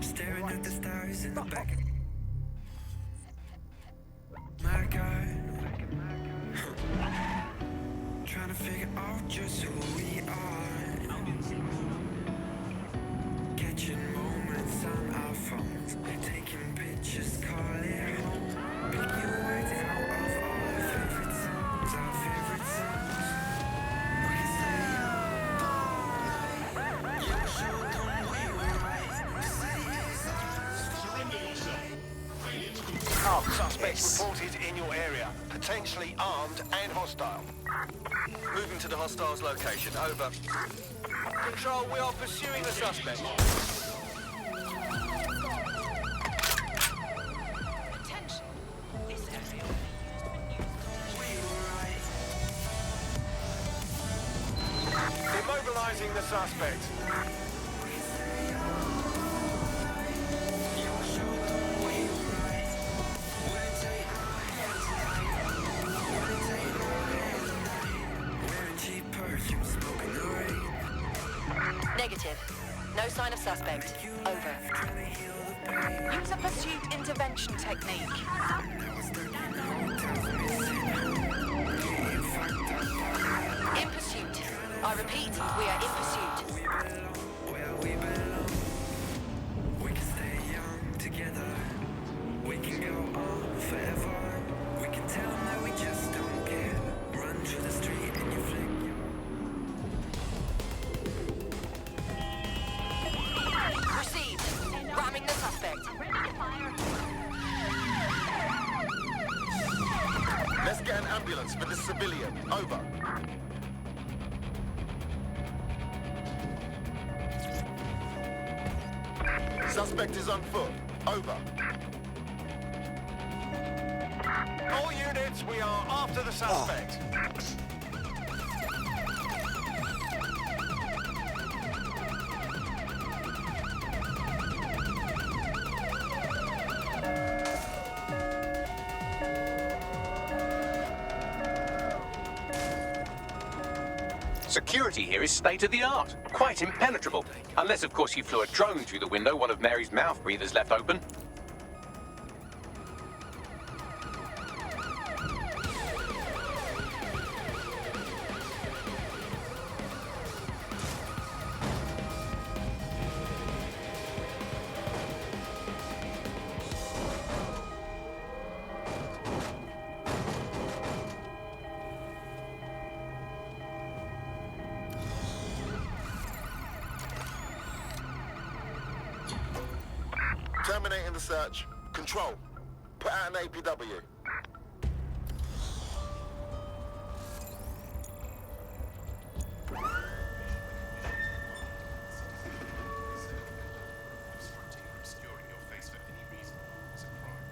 Staring at the stars in the back. My God, trying to figure out just who we are. Catching moments on our phones, taking pictures, call it home. Pick your words out of all our favorite songs, our favorite songs. We can stay young. You showed them we were right. The city is ours. Surrender yourself. Suspects reported in your area, potentially armed and hostile. Moving to the hostile's location, over. Control, we are pursuing the suspect. Attention. This area Immobilizing the suspect. Negative. No sign of suspect. Over. use a pursuit intervention technique. In pursuit. I repeat, we are in pursuit. Where we belong. We can stay young together. We can go on forever. We can tell them that we just don't care. Run through the street and you flick. Received. Ramming the suspect. Let's get an ambulance for this civilian. Over. Suspect is on foot. Over. All units, we are after the suspect. Security here is state-of-the-art, quite impenetrable. Unless, of course, you flew a drone through the window one of Mary's mouth breathers left open. Terminating the search. Control. Put out an APW. Obscuring your face for any reason is a crime.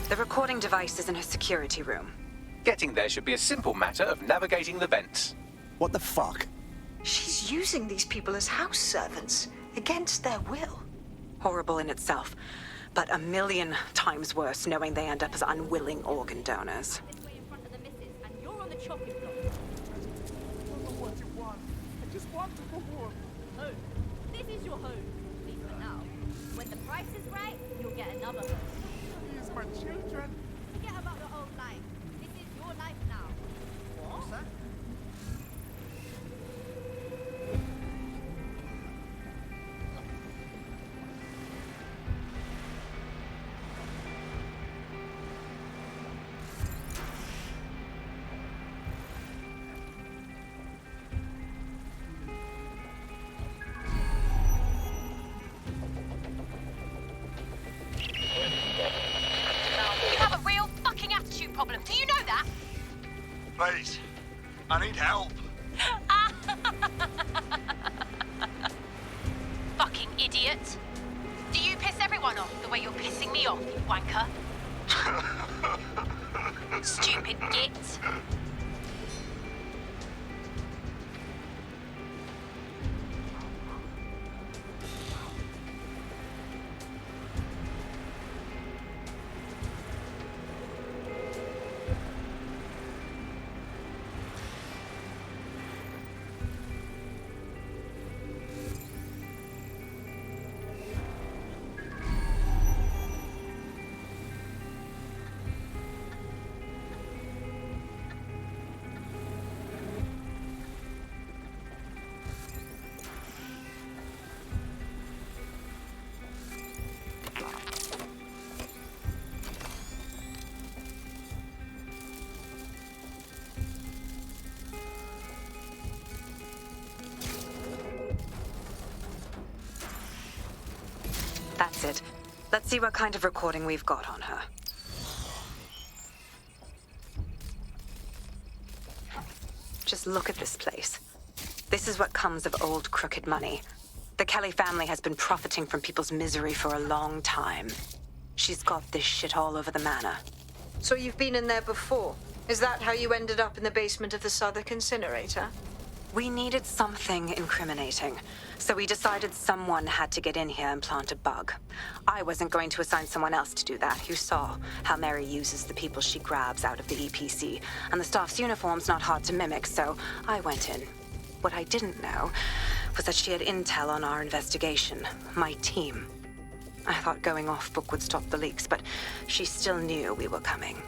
The recording device is in her security room. Getting there should be a simple matter of navigating the vents. What the fuck? She's using these people as house servants, against their will. Horrible in itself, but a million times worse knowing they end up as unwilling organ donors. This way in front of the missus, and you're on the chopping block. I don't know what you want. I just want to go home. Home. This is your home. At least for now. When the price is right, you'll get another home. These my children. Forget about your old life. This is your life now. What? What's that? We have a off, you wanker. Stupid git. That's it. Let's see what kind of recording we've got on her. Just look at this place. This is what comes of old crooked money. The Kelly family has been profiting from people's misery for a long time. She's got this shit all over the manor. So you've been in there before? Is that how you ended up in the basement of the Southwark incinerator? We needed something incriminating, so we decided someone had to get in here and plant a bug. I wasn't going to assign someone else to do that. You saw how Mary uses the people she grabs out of the EPC, and the staff's uniform's not hard to mimic, so I went in. What I didn't know was that she had intel on our investigation, my team. I thought going off book would stop the leaks, but she still knew we were coming.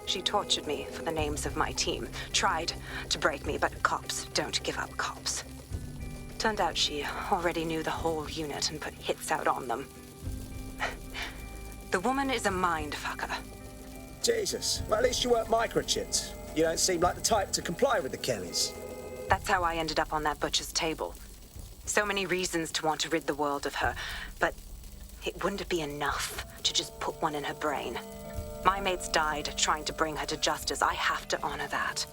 She tortured me for the names of my team, tried to break me, but cops don't give up cops. Turned out she already knew the whole unit and put hits out on them. The woman is a mind fucker. Jesus, well, at least you weren't microchipped. You don't seem like the type to comply with the Kellys. That's how I ended up on that butcher's table. So many reasons to want to rid the world of her, but it wouldn't be enough to just put one in her brain. My mates died trying to bring her to justice. I have to honor that.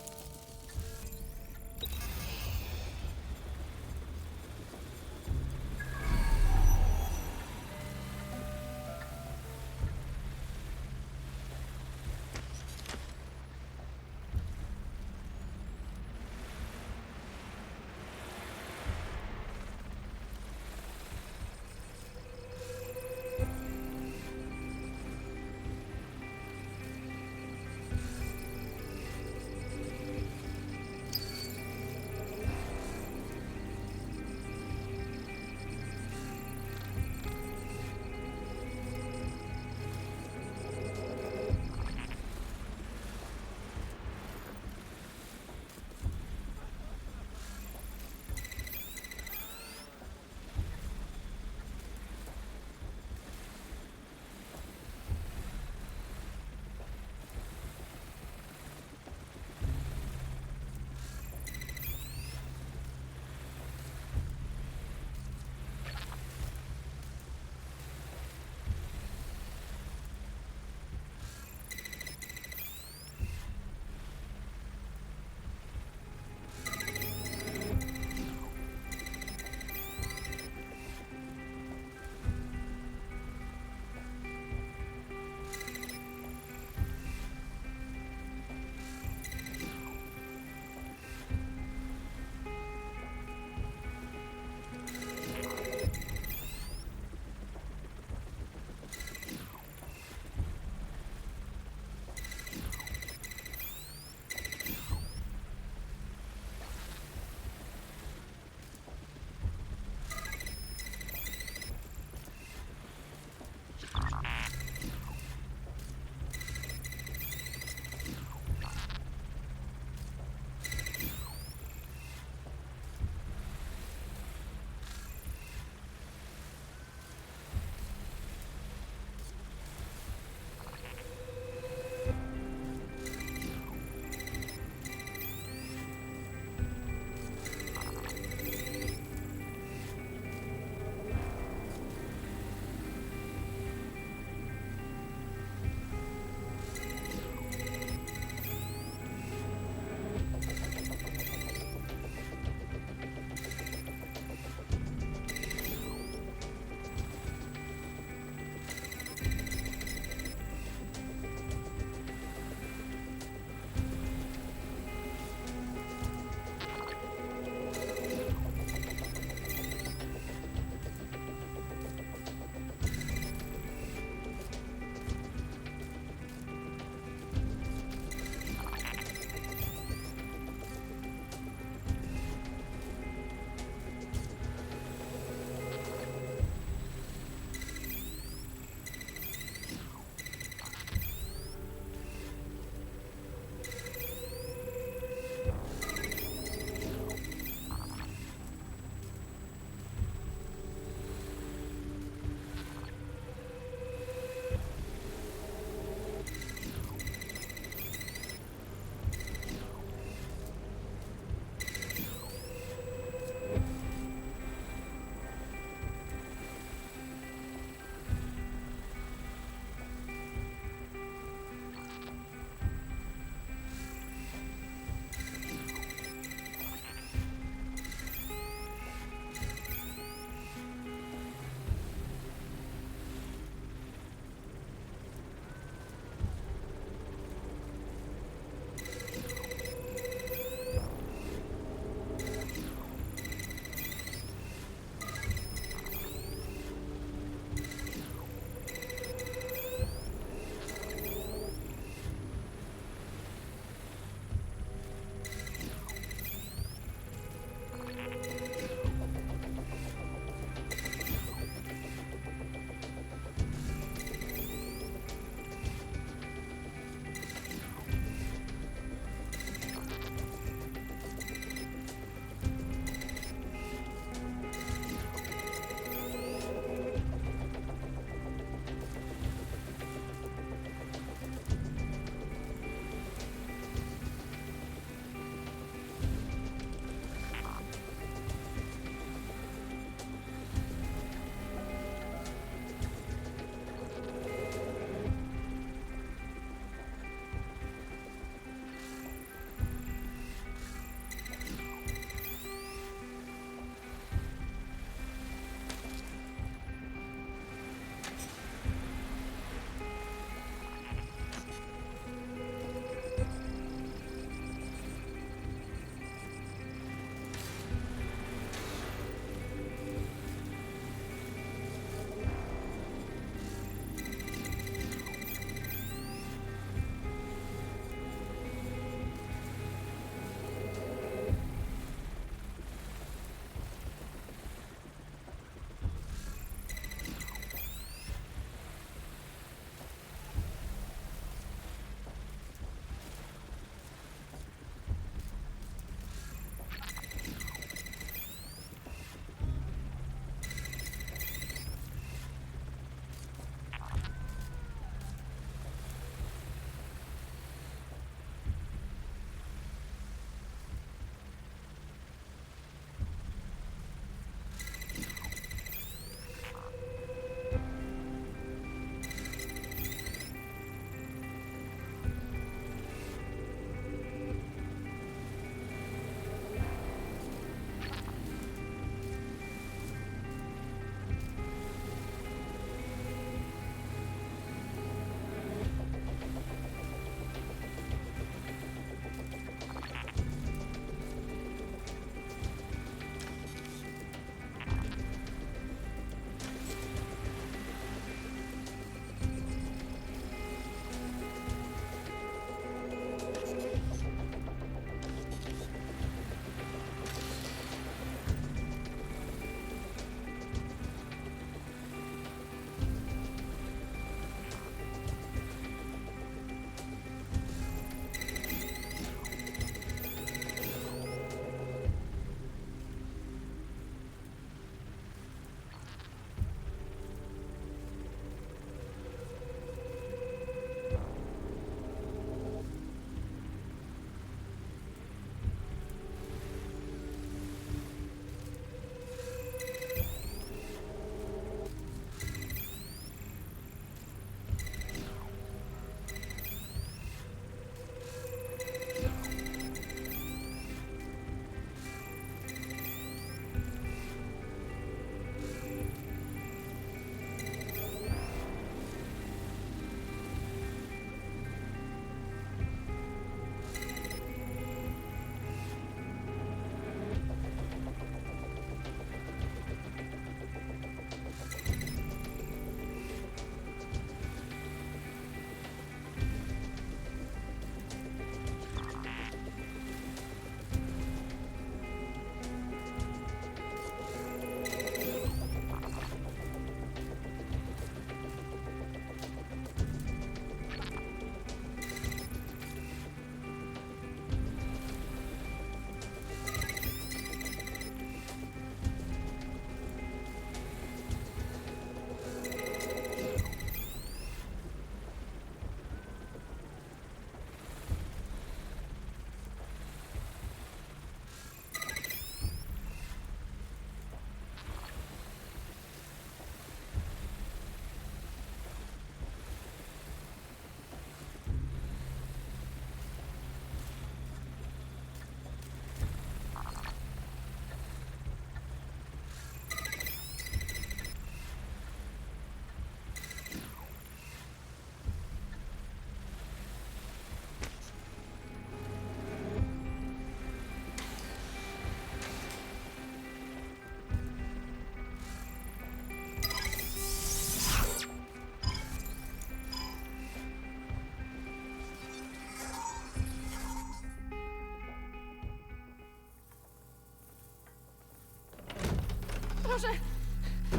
Boże!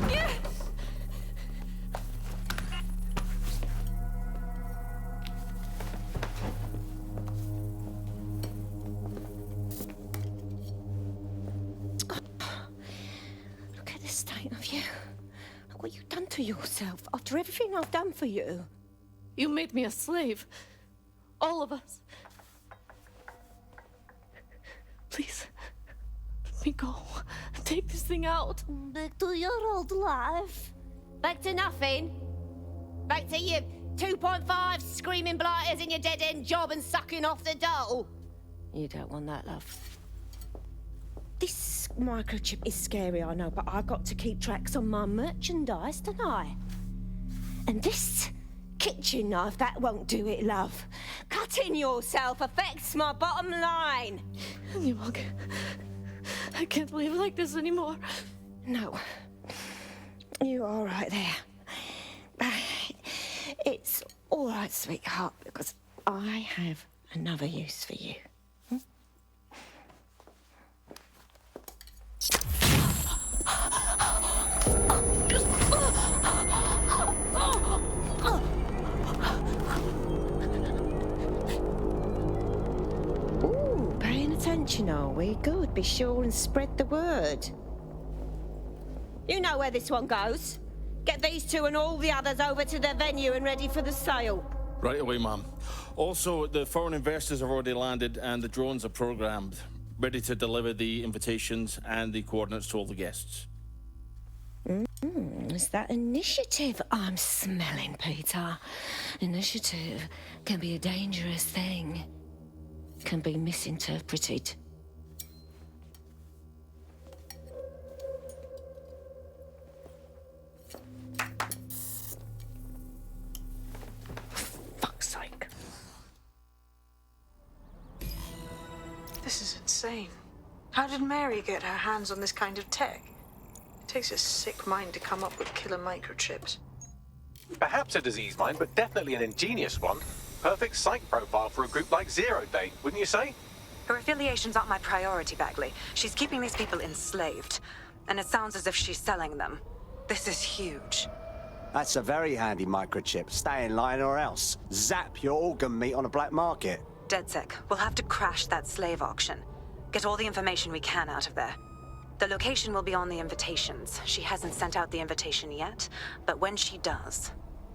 Nie! Look at the state of you. Look what you've done to yourself after everything I've done for you. You made me a slave. All of us. Please, let me go. Take this thing out. Back to your old life. Back to nothing. Back to you 2.5 screaming blighters in your dead-end job and sucking off the dole. You don't want that, love. This microchip is scary, I know, but I've got to keep tracks on my merchandise, don't I? And this kitchen knife, that won't do it, love. Cutting yourself affects my bottom line. I can't live like this anymore. No. You're all right there. It's all right, sweetheart, because I have another use for you. Ooh, paying attention, are we? Good. Be sure and spread the word. You know where this one goes. Get these two and all the others over to their venue and ready for the sale. Right away, Mum. Also, the foreign investors have already landed and the drones are programmed, ready to deliver the invitations and the coordinates to all the guests. Is that initiative I'm smelling, Peter? Initiative can be a dangerous thing. Can be misinterpreted. Fuck's sake. This is insane. How did Mary get her hands on this kind of tech? It takes a sick mind to come up with killer microchips. Perhaps a disease mind, but definitely an ingenious one. Perfect psych profile for a group like Zero Day, wouldn't you say? Her affiliations aren't my priority, Bagley. She's keeping these people enslaved. And it sounds as if she's selling them. This is huge. That's a very handy microchip. Stay in line or else. Zap your organ meat on a black market. DedSec, we'll have to crash that slave auction. Get all the information we can out of there. The location will be on the invitations. She hasn't sent out the invitation yet, but when she does...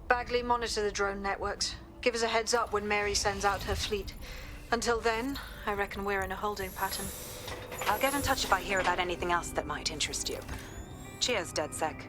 Bagley, monitor the drone networks. Give us a heads up when Mary sends out her fleet. Until then, I reckon we're in a holding pattern. I'll get in touch if I hear about anything else that might interest you. Cheers, DedSec.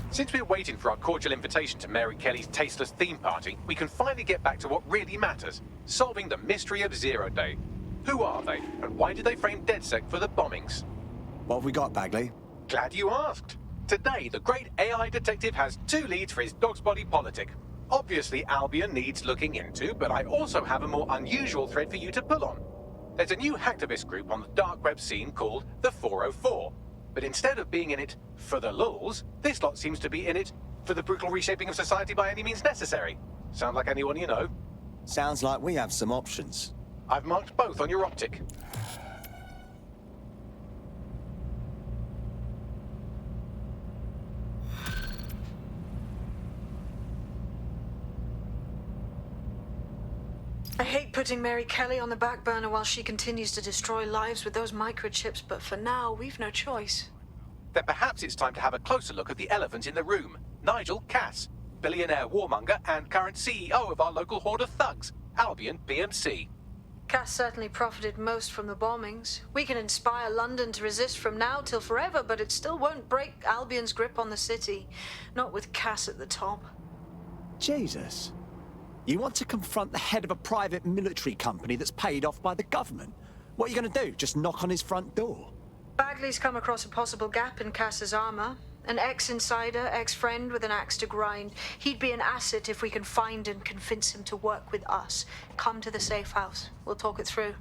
Since we're waiting for our cordial invitation to Mary Kelly's tasteless theme party, we can finally get back to what really matters, solving the mystery of Zero Day. Who are they, and why did they frame DedSec for the bombings? What have we got, Bagley? Glad you asked. Today, the great AI detective has two leads for his dog's body politic. Obviously, Albion needs looking into, but I also have a more unusual thread for you to pull on. There's a new hacktivist group on the dark web scene called the 404. But instead of being in it for the lulz, this lot seems to be in it for the brutal reshaping of society by any means necessary. Sound like anyone you know? Sounds like we have some options. I've marked both on your optic. I hate putting Mary Kelly on the back burner while she continues to destroy lives with those microchips, but for now, we've no choice. Then perhaps it's time to have a closer look at the elephant in the room. Nigel Cass, billionaire warmonger and current CEO of our local horde of thugs. Albion PMC. Cass certainly profited most from the bombings. We can inspire London to resist from now till forever, but it still won't break Albion's grip on the city. Not with Cass at the top. Jesus. You want to confront the head of a private military company that's paid off by the government? What are you going to do? Just knock on his front door? Bagley's come across a possible gap in Cass's armor. An ex-insider, ex-friend with an axe to grind. He'd be an asset if we can find and convince him to work with us. Come to the safe house. We'll talk it through.